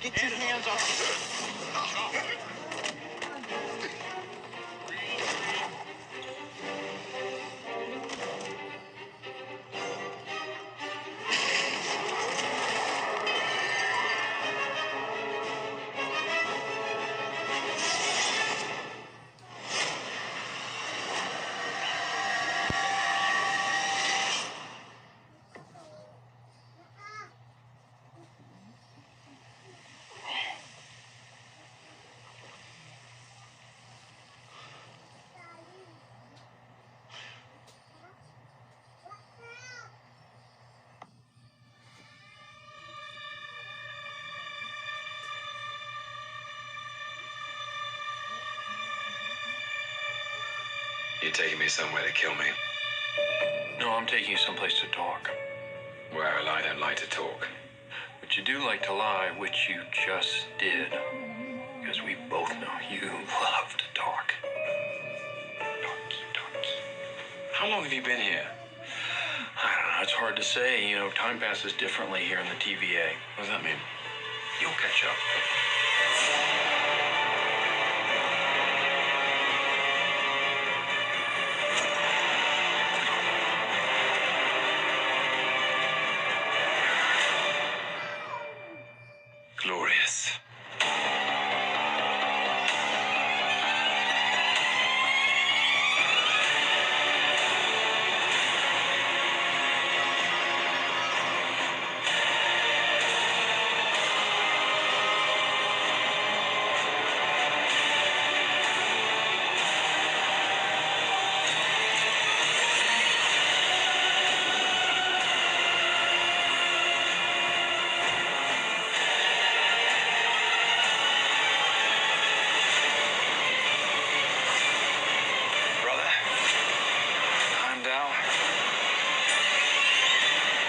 Get your hands off. You're taking me somewhere to kill me. No, I'm taking you someplace to talk. Well, I don't like to talk. But you do like to lie, which you just did. Because we both know you love to talk. Talk. How long have you been here? I don't know, it's hard to say. You know, time passes differently here in the TVA. What does that mean? You'll catch up. Glorious.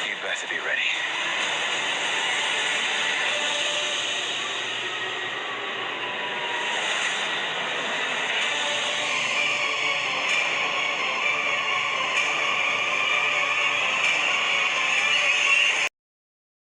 You better be ready.